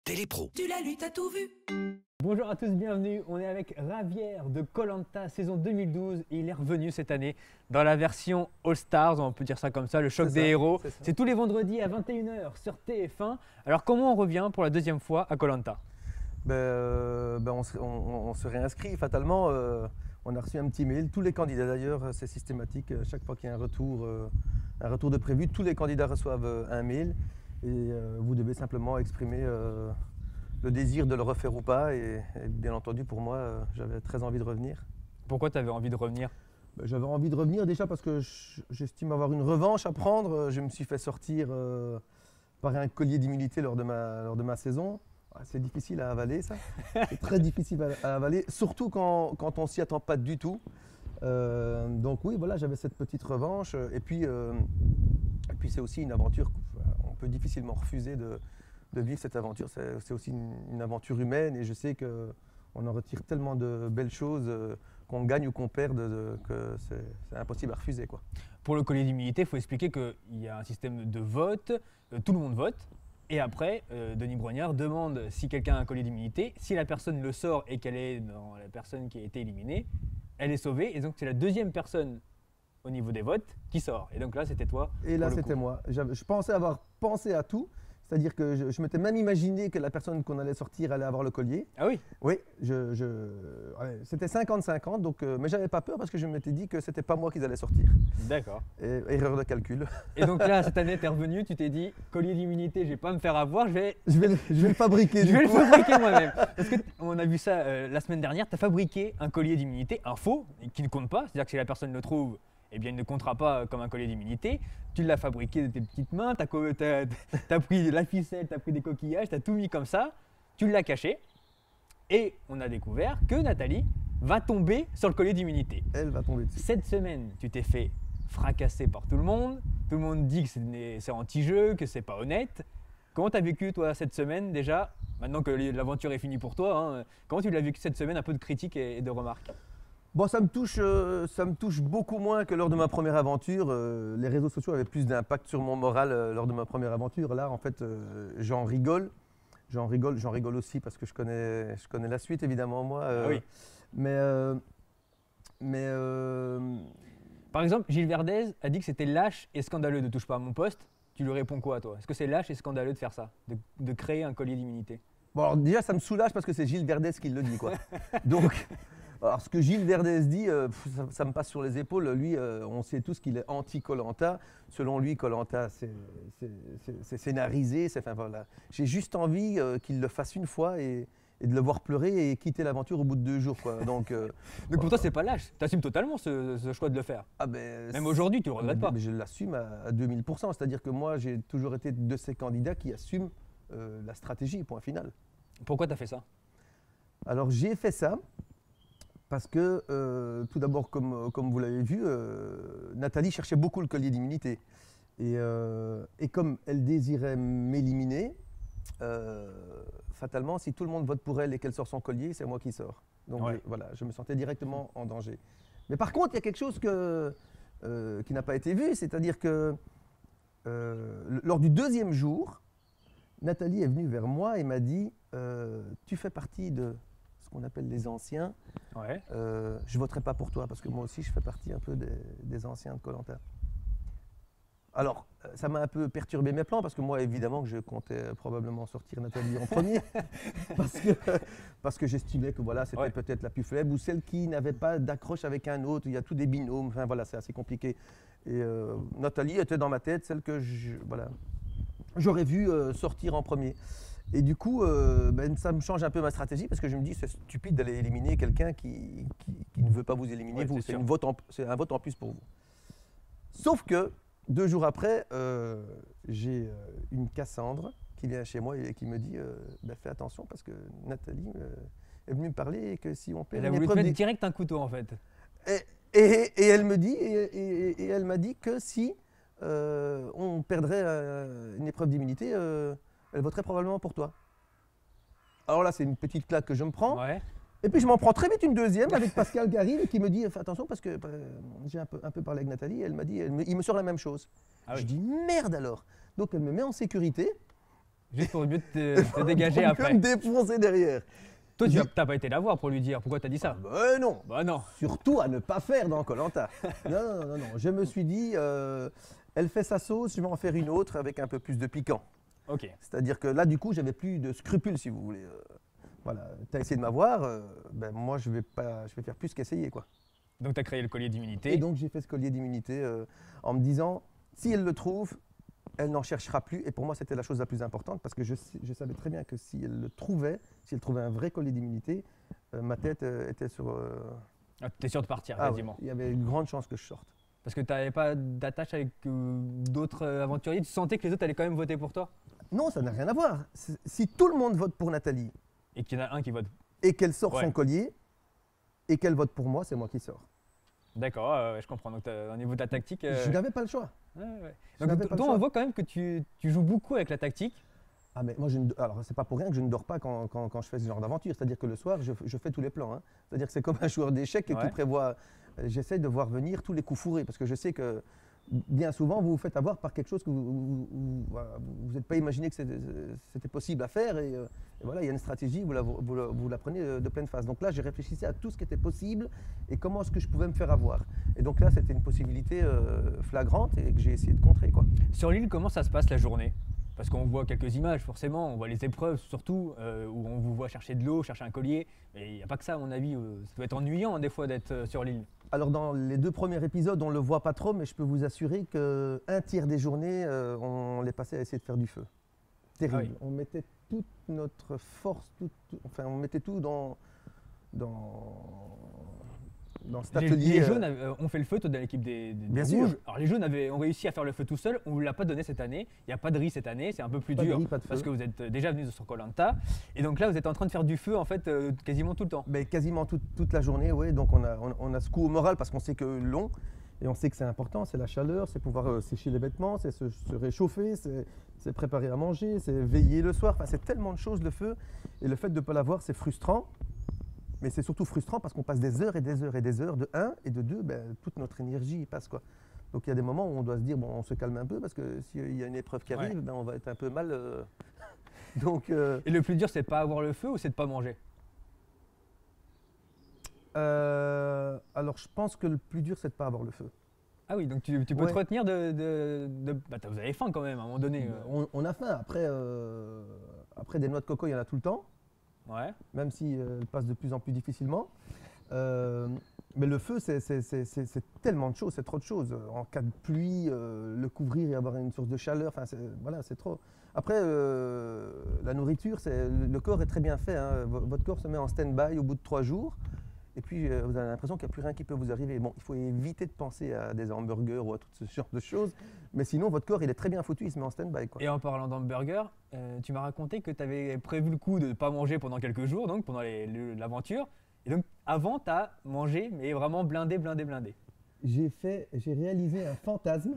Télépro. Tu l'as lu, t'as tout vu. Bonjour à tous, bienvenue. On est avec Javier de Koh Lanta saison 2012 et il est revenu cette année dans la version All Stars, on peut dire ça comme ça, le choc des héros. C'est tous les vendredis à 21 h sur TF1. Alors comment on revient pour la deuxième fois à Koh Lanta? On se réinscrit fatalement. On a reçu un petit mail, tous les candidats d'ailleurs, c'est systématique. Chaque fois qu'il y a un retour de prévu, tous les candidats reçoivent un mail et vous devez simplement exprimer le désir de le refaire ou pas. Et bien entendu, pour moi, j'avais très envie de revenir. Pourquoi tu avais envie de revenir? J'avais envie de revenir déjà parce que j'estime avoir une revanche à prendre. Je me suis fait sortir par un collier d'immunité lors de ma saison. C'est difficile à avaler, ça. C'est très difficile à avaler, surtout quand on s'y attend pas du tout. Donc oui, voilà, j'avais cette petite revanche. Et puis c'est aussi une aventure qu'on peut difficilement refuser de vivre cette aventure. C'est aussi une aventure humaine et je sais qu'on en retire tellement de belles choses, qu'on gagne ou qu'on perde, que c'est impossible à refuser, quoi. Pour le collier d'immunité, il faut expliquer qu'il y a un système de vote, tout le monde vote. Et après, Denis Brognard demande si quelqu'un a un collier d'immunité. Si la personne le sort et qu'elle est dans la personne qui a été éliminée, elle est sauvée. Et donc, c'est la deuxième personne au niveau des votes qui sort. Et donc là, c'était toi. Et là, c'était moi. Je pensais avoir pensé à tout. C'est-à-dire que je m'étais même imaginé que la personne qu'on allait sortir allait avoir le collier. Ah oui? Oui, c'était 50-50, donc, mais j'avais pas peur parce que je m'étais dit que c'était pas moi qu'ils allaient sortir. D'accord. Erreur de calcul. Et donc là, cette année, tu es revenu, tu t'es dit, collier d'immunité, je vais pas me faire avoir, je vais le fabriquer. Je vais le fabriquer moi-même. Parce qu'on a vu ça la semaine dernière, tu as fabriqué un collier d'immunité, un faux, qui ne compte pas. C'est-à-dire que si la personne le trouve, eh bien, il ne comptera pas comme un collier d'immunité. Tu l'as fabriqué de tes petites mains, tu as pris la ficelle, tu as pris des coquillages, tu as tout mis comme ça, tu l'as caché. Et on a découvert que Nathalie va tomber sur le collier d'immunité. Elle va tomber dessus. Cette semaine, tu t'es fait fracasser par tout le monde. Tout le monde dit que c'est anti-jeu, que c'est pas honnête. Comment tu as vécu, toi, cette semaine déjà? Maintenant que l'aventure est finie pour toi, hein, comment tu l'as vécu cette semaine, un peu de critiques et de remarques? Bon, ça me touche beaucoup moins que lors de ma première aventure. Les réseaux sociaux avaient plus d'impact sur mon moral lors de ma première aventure. Là, en fait, j'en rigole. J'en rigole aussi parce que je connais la suite, évidemment, moi. Ah oui. Par exemple, Gilles Verdez a dit que c'était lâche et scandaleux de touche pas à mon poste. Tu lui réponds quoi, toi? Est-ce que c'est lâche et scandaleux de faire ça, de créer un collier d'immunité? Bon, alors déjà, ça me soulage parce que c'est Gilles Verdez qui le dit, quoi. Donc, alors ce que Gilles Verdez dit, ça me passe sur les épaules. Lui, on sait tous qu'il est anti-Koh Lanta. Selon lui, Koh Lanta, c'est scénarisé. Enfin, voilà. J'ai juste envie qu'il le fasse une fois et de le voir pleurer et quitter l'aventure au bout de 2 jours, quoi. Donc pour toi, c'est pas lâche. Tu assumes totalement ce choix de le faire. Ah ben, même aujourd'hui, tu le regrettes pas. Mais je l'assume à 2000%. C'est-à-dire que moi, j'ai toujours été de ces candidats qui assument la stratégie, point final. Pourquoi tu as fait ça? Alors, j'ai fait ça parce que, tout d'abord, comme vous l'avez vu, Nathalie cherchait beaucoup le collier d'immunité. Et comme elle désirait m'éliminer, fatalement, si tout le monde vote pour elle et qu'elle sort son collier, c'est moi qui sors. Donc ouais. Voilà, je me sentais directement en danger. Mais par contre, il y a quelque chose qui n'a pas été vu, c'est-à-dire que lors du 2e jour, Nathalie est venue vers moi et m'a dit tu fais partie de ce qu'on appelle les anciens. Ouais. Je ne voterai pas pour toi parce que moi aussi je fais partie un peu des anciens de Koh Lanta. Alors, ça m'a un peu perturbé mes plans parce que moi, évidemment, que je comptais probablement sortir Nathalie en premier parce que j'estimais que voilà, c'était peut-être la plus faible ou celle qui n'avait pas d'accroche avec un autre. Il y a tous des binômes, enfin voilà, c'est assez compliqué. Et Nathalie était dans ma tête, celle que j'aurais vu sortir en premier. Et du coup, ça me change un peu ma stratégie parce que je me dis c'est stupide d'aller éliminer quelqu'un qui ne veut pas vous éliminer, vous. C'est un vote en plus pour vous. Sauf que 2 jours après, j'ai une Cassandre qui vient chez moi et qui me dit fais attention parce que Nathalie est venue me parler et que si on perd elle a voulu te mettre direct un couteau en fait. Et elle me dit et elle m'a dit que si on perdrait une épreuve d'immunité, elle voterait probablement pour toi. Alors là, c'est une petite claque que je me prends. Ouais. Et puis je m'en prends très vite une deuxième avec Pascal qui arrive et qui me dit fais attention parce que j'ai un peu parlé avec Nathalie. Elle m'a dit il me sort la même chose. Ah oui. Je dis merde alors. Donc elle me met en sécurité. Juste pour mieux te dégager Pour après. me défoncer derrière. Toi, tu J'ai- n'as pas été la voir pour lui dire pourquoi tu as dit ça. Ben non, Bah non. surtout à ne pas faire dans koh. Non, non. Je me suis dit, elle fait sa sauce, je vais en faire une autre avec un peu plus de piquant. Ok. C'est-à-dire que là, du coup, j'avais plus de scrupules, si vous voulez. Voilà, tu as essayé de m'avoir, ben moi, je vais faire plus qu'essayer, quoi. Donc tu as créé le collier d'immunité. Et donc, j'ai fait ce collier d'immunité en me disant, si elle le trouve, elle n'en cherchera plus. Et pour moi, c'était la chose la plus importante parce que je savais très bien que si elle le trouvait, si elle trouvait un vrai collier d'immunité, ma tête était sur. Ah, tu es sûr de partir Ah ouais, quasiment. il y avait une grande chance que je sorte. Parce que tu n'avais pas d'attache avec d'autres aventuriers. Tu sentais que les autres allaient quand même voter pour toi. Non, ça n'a rien à voir. Si tout le monde vote pour Nathalie Et qu'il y en a un qui vote. et qu'elle sort Ouais. son collier et qu'elle vote pour moi, c'est moi qui sors. D'accord, ouais, je comprends. Donc au niveau de la tactique. Je n'avais pas le choix. Ouais, ouais. Je Donc, n'avais pas le toi, choix. on voit quand même que tu joues beaucoup avec la tactique. Ah mais moi, alors c'est pas pour rien que je ne dors pas quand je fais ce genre d'aventure. C'est-à-dire que le soir, je fais tous les plans. Hein. C'est-à-dire que c'est comme un joueur d'échecs Ouais. qui prévoit. J'essaie de voir venir tous les coups fourrés parce que je sais que bien souvent vous vous faites avoir par quelque chose que vous n'êtes pas imaginé que c'était possible à faire et voilà, il y a une stratégie, vous la prenez de pleine face. Donc là, j'ai réfléchi à tout ce qui était possible et comment est-ce que je pouvais me faire avoir. Et donc là, c'était une possibilité flagrante et que j'ai essayé de contrer, quoi. Sur l'île, comment ça se passe la journée? Parce qu'on voit quelques images, forcément, on voit les épreuves surtout, où on vous voit chercher de l'eau, chercher un collier. Mais il n'y a pas que ça, à mon avis. Ça doit être ennuyant, hein, des fois, d'être sur l'île. Alors dans les 2 premiers épisodes, on ne le voit pas trop, mais je peux vous assurer qu'un tiers des journées, on les passait à essayer de faire du feu. Terrible. Ah oui. On mettait toute notre force, enfin on mettait tout dans cet atelier. Les jaunes ont fait le feu, toi, dans l'équipe des Bien rouges. sûr. Alors les jaunes ont réussi à faire le feu tout seul, on ne vous l'a pas donné cette année. Il n'y a pas de riz cette année, c'est un peu plus Pas de dur. riz, pas de parce feu. que vous êtes déjà venus sur koh Lanta. Et donc là, vous êtes en train de faire du feu, en fait, quasiment tout le temps. Ben, quasiment toute la journée, oui. Donc on a ce coup au moral parce qu'on sait que long et on sait que c'est important, c'est la chaleur, c'est pouvoir sécher les vêtements, c'est se réchauffer, c'est préparer à manger, c'est veiller le soir. Enfin, c'est tellement de choses le feu et le fait de ne pas l'avoir, c'est frustrant. Mais c'est surtout frustrant parce qu'on passe des heures et des heures et des heures de 1 et de 2, ben, toute notre énergie y passe, quoi. Donc il y a des moments où on doit se dire, bon, on se calme un peu parce que s'il y a une épreuve qui arrive, Ouais. ben, on va être un peu mal. Donc Et le plus dur, c'est de pas avoir le feu ou c'est de pas manger? alors je pense que le plus dur, c'est de ne pas avoir le feu. Ah oui, donc tu peux Ouais. te retenir Bah, vous avez faim quand même, à un moment donné. On a faim. Après des noix de coco, il y en a tout le temps, Ouais. même si elles passent de plus en plus difficilement. Mais le feu, c'est tellement de choses, c'est trop de choses. En cas de pluie, le couvrir et avoir une source de chaleur, enfin, voilà, c'est trop. Après, la nourriture, le corps est très bien fait. Hein. Votre corps se met en stand-by au bout de 3 jours. Et puis, vous avez l'impression qu'il n'y a plus rien qui peut vous arriver. Bon, il faut éviter de penser à des hamburgers ou à tout ce genre de choses. Mais sinon, votre corps, il est très bien foutu, il se met en stand-by, quoi. Et en parlant d'hamburger, tu m'as raconté que tu avais prévu le coup de ne pas manger pendant quelques jours, donc pendant l'aventure. Et donc, avant, tu as mangé, mais vraiment blindé. J'ai réalisé un fantasme.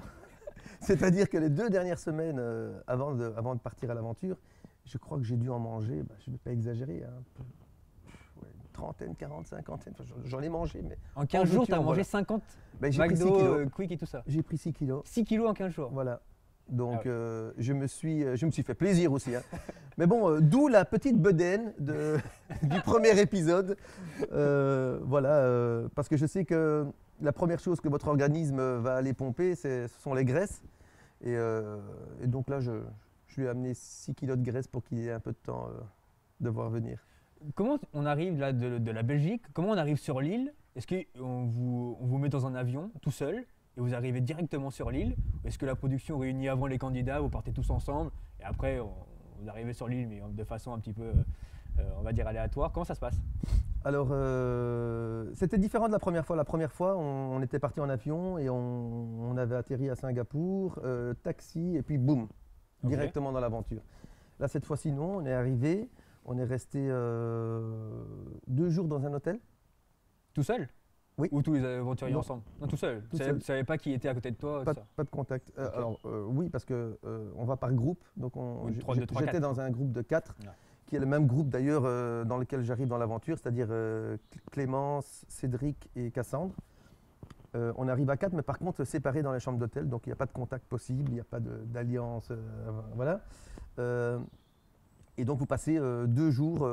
C'est-à-dire que les 2 dernières semaines avant de partir à l'aventure, je crois que j'ai dû en manger, je ne vais pas exagérer, hein, une trentaine, 40, 50, enfin, j'en ai mangé. Mais En 15 jours, tu as voilà. mangé 50 J'ai pris 6 McDo, kilos. Quick et tout ça. J'ai pris 6 kilos. 6 kilos en 15 jours. Voilà. Donc Ah ouais. je me suis fait plaisir aussi. Hein. Mais bon, d'où la petite bedaine du premier épisode. Voilà, parce que je sais que la première chose que votre organisme va aller pomper, ce sont les graisses. Et donc là, je lui ai amené 6 kilos de graisse pour qu'il ait un peu de temps de voir venir. Comment on arrive là de la Belgique? Comment on arrive sur l'île? Est-ce qu'on vous met dans un avion tout seul et vous arrivez directement sur l'île? Ou est-ce que la production réunit avant les candidats, vous partez tous ensemble et après vous arrivez sur l'île mais de façon un petit peu, on va dire, aléatoire? Comment ça se passe? Alors, c'était différent de la première fois. La première fois, on était parti en avion et on avait atterri à Singapour, taxi et puis boum, Ok. directement dans l'aventure. Là, cette fois-ci, non, on est arrivé, on est resté 2 jours dans un hôtel. Tout seul? Oui. Ou tous les aventuriers Non. ensemble? Non, tout seul. Tout Tu seul. savais pas qui était à côté de toi? Pas, tout ça. pas de contact. Ok. Alors, oui, parce que on va par groupe. Donc, Oui, trois, deux, trois, j'étais quatre. dans un groupe de 4, Ouais. qui est le même groupe d'ailleurs dans lequel j'arrive dans l'aventure, c'est-à-dire Clémence, Cédric et Cassandre. On arrive à 4, mais par contre séparés dans les chambres d'hôtel, donc il n'y a pas de contact possible, il n'y a pas d'alliance. Voilà. Et donc vous passez 2 jours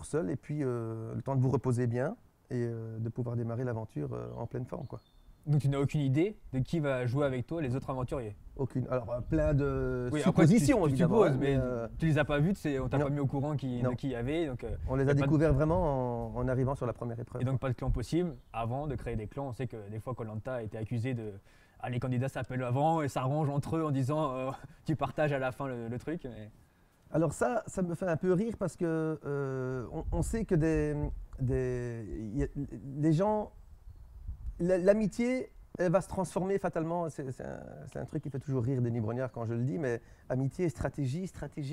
seuls et puis le temps de vous reposer bien et de pouvoir démarrer l'aventure en pleine forme, quoi. Donc tu n'as aucune idée de qui va jouer avec toi les autres aventuriers? Aucune. Alors plein de Oui, après, suppositions tu évidemment, supposes, hein, mais tu les as pas vus, on t'a Non. pas mis au courant de Non. qui il y avait. Donc, on les y a a pas de- découverts vraiment en arrivant sur la première épreuve. Et donc pas de clan possible avant de créer des clans. On sait que des fois koh a été accusé de. Ah, les candidats s'appellent avant et s'arrangent entre eux en disant tu partages à la fin le truc. Mais... Alors ça me fait un peu rire parce que on sait que les gens, l'amitié, elle va se transformer fatalement. C'est un truc qui fait toujours rire Denis Brognard quand je le dis, mais amitié, stratégie,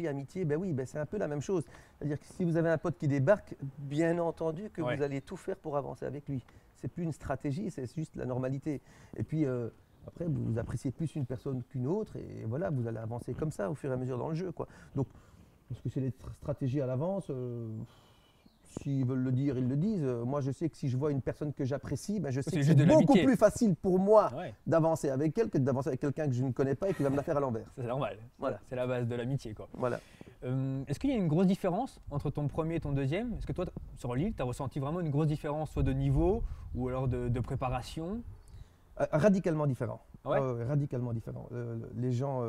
amitié, ben oui, ben c'est un peu la même chose. C'est-à-dire que si vous avez un pote qui débarque, bien entendu que Ouais. vous allez tout faire pour avancer avec lui. C'est plus une stratégie, c'est juste la normalité. Et puis après, vous appréciez plus une personne qu'une autre, et voilà, vous allez avancer comme ça au fur et à mesure dans le jeu, quoi. Donc, parce que c'est des stratégies à l'avance. S'ils veulent le dire, ils le disent. Moi, je sais que si je vois une personne que j'apprécie, ben je sais C'est que juste c'est de beaucoup l'amitié. plus facile pour moi Ouais, d'avancer avec elle que d'avancer avec quelqu'un que je ne connais pas et qui va me la faire à l'envers. ça, c'est normal. Voilà. C'est la base de l'amitié, quoi. Voilà. Est-ce qu'il y a une grosse différence entre ton premier et ton deuxième? Est-ce que toi, sur l'île, tu as ressenti vraiment une grosse différence, soit de niveau ou alors de préparation? Radicalement différent. Ouais. Radicalement différent. Les gens,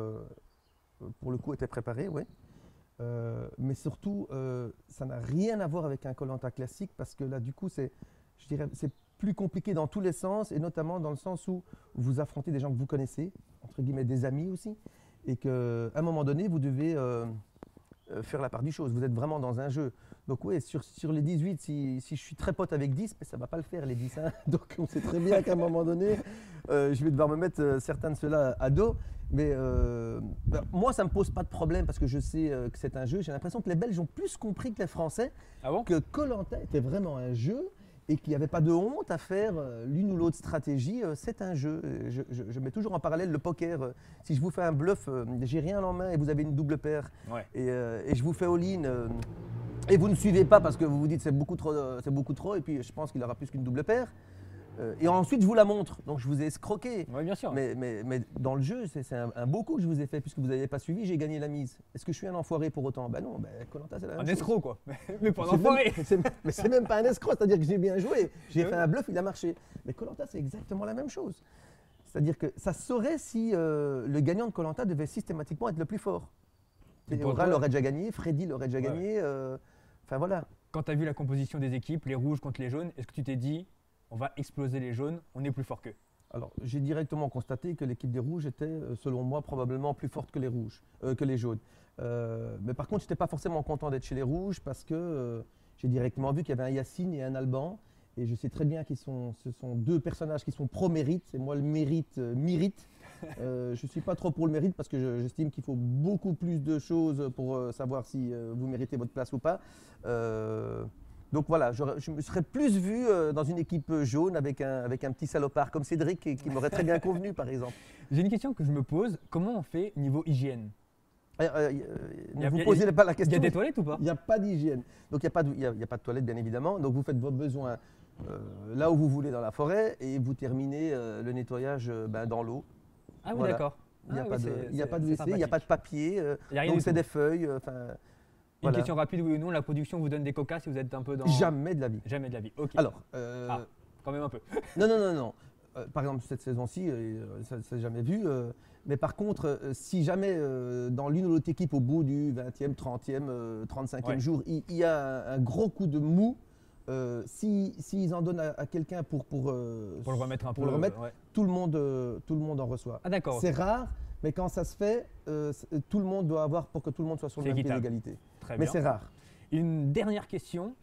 pour le coup, étaient préparés, oui. Mais surtout, ça n'a rien à voir avec un koh lanta classique parce que là, du coup, je dirais, c'est plus compliqué dans tous les sens et notamment dans le sens où vous affrontez des gens que vous connaissez, entre guillemets des amis aussi, et qu'à un moment donné, vous devez faire la part du chose. Vous êtes vraiment dans un jeu. Donc oui, sur les 18, si je suis très pote avec 10, mais ça ne va pas le faire les 10. Hein. Donc on sait très bien qu'à un moment donné, je vais devoir me mettre certains de ceux-là à dos. Mais moi, ça ne me pose pas de problème parce que je sais que c'est un jeu. J'ai l'impression que les Belges ont plus compris que les Français Ah bon? que koh lanta était vraiment un jeu et qu'il n'y avait pas de honte à faire l'une ou l'autre stratégie. C'est un jeu. Je mets toujours en parallèle le poker. Si je vous fais un bluff, j'ai rien en main et vous avez une double paire Ouais. et je vous fais all-in et vous ne suivez pas parce que vous vous dites c'est beaucoup trop et puis je pense qu'il aura plus qu'une double paire. Et ensuite je vous la montre. Donc je vous ai escroqué. Ouais, bien sûr. Mais dans le jeu, c'est un beau coup que je vous ai fait puisque vous n'avez pas suivi, j'ai gagné la mise. Est-ce que je suis un enfoiré pour autant? Ben non, koh lanta c'est la même Un chose. escroc, quoi. Mais pas un C'est même- enfoiré. Mais c'est même pas un escroc, c'est-à-dire que j'ai bien joué. J'ai Ouais. fait un bluff, il a marché. Mais koh lanta, c'est exactement la même chose. C'est-à-dire que ça saurait si le gagnant de koh lanta devait systématiquement être le plus fort. Et pour Théora toi- l'aurait déjà gagné, Freddy l'aurait déjà Ouais. gagné. Enfin voilà. Quand tu as vu la composition des équipes, les rouges contre les jaunes, est-ce que tu t'es dit on va exploser les jaunes, on est plus fort qu'eux? Alors, j'ai directement constaté que l'équipe des rouges était, selon moi, probablement plus forte que les jaunes. Mais par contre, je n'étais pas forcément content d'être chez les rouges parce que j'ai directement vu qu'il y avait un Yacine et un Alban. Et je sais très bien que ce sont deux personnages qui sont pro-mérite. Et moi, le mérite mérite. Je ne suis pas trop pour le mérite parce que j'estime qu'il faut beaucoup plus de choses pour savoir si vous méritez votre place ou pas. Donc voilà, je me serais plus vu dans une équipe jaune avec un petit salopard comme Cédric qui m'aurait très bien convenu par exemple. J'ai une question que je me pose. Comment on fait niveau hygiène? Ne vous posez pas la Il y question. a des toilettes ou pas? Il n'y a pas d'hygiène. Donc il n'y a pas de toilette bien évidemment. Donc vous faites vos besoins là où vous voulez dans la forêt et vous terminez le nettoyage dans l'eau. Ah oui, Voilà. d'accord. Il n'y a, Ah pas oui, de- c'est- il y a c'est- pas de c'est WC, il n'y a pas de papier. Il y a rien Donc du c'est tout. des feuilles. Une voilà. question rapide, oui ou non, la production vous donne des cocas si vous êtes un peu dans... Jamais de la vie. Jamais de la vie. Ok. Alors, Quand même un peu. non. Par exemple, cette saison-ci, ça ne s'est jamais vu. Mais par contre, si jamais dans l'une ou l'autre équipe, au bout du 20e, 30e, 35e Ouais. jour, il y a un gros coup de mou, s'ils en donnent à quelqu'un pour Pour le remettre un pour peu. le remettre, ouais. tout le monde en reçoit. Ah d'accord. C'est rare, mais quand ça se fait, tout le monde doit avoir pour que tout le monde soit sur le C'est même pied équitable. d'égalité. Très Mais bien. c'est rare. Une dernière question.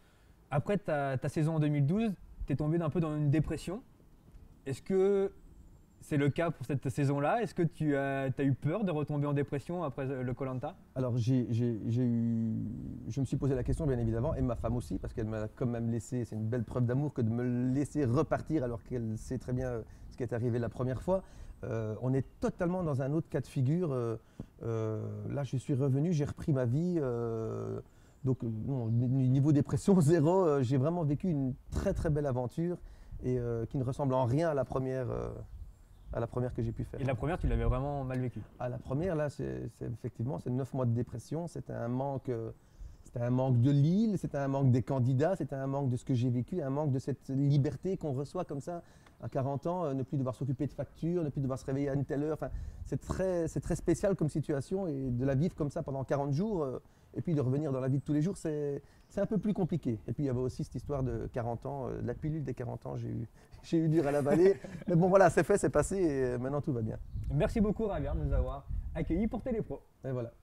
Après ta saison en 2012, tu es tombé un peu dans une dépression. Est-ce que c'est le cas pour cette saison-là? Est-ce que tu as eu peur de retomber en dépression après le koh lanta? Alors je me suis posé la question bien évidemment, et ma femme aussi, parce qu'elle m'a quand même laissé, c'est une belle preuve d'amour que de me laisser repartir alors qu'elle sait très bien ce qui est arrivé la première fois. On est totalement dans un autre cas de figure. Là je suis revenu, j'ai repris ma vie. Donc non, niveau dépression zéro, j'ai vraiment vécu une très très belle aventure et qui ne ressemble en rien à la première à la première que j'ai pu faire. Et la première, tu l'avais vraiment mal vécue. À la première, là, effectivement, c'est 9 mois de dépression. C'était un manque de Lille, c'était un manque des candidats, c'était un manque de ce que j'ai vécu, un manque de cette liberté qu'on reçoit comme ça à 40 ans, ne plus devoir s'occuper de factures, ne plus devoir se réveiller à une telle heure. Enfin, c'est très spécial comme situation et de la vivre comme ça pendant 40 jours et puis de revenir dans la vie de tous les jours, c'est un peu plus compliqué. Et puis il y avait aussi cette histoire de 40 ans, de la pilule des 40 ans, j'ai eu dur à l'avaler. Mais bon voilà, c'est fait, c'est passé et maintenant tout va bien. Merci beaucoup Raverne de nous avoir accueillis pour Télépro. Et voilà.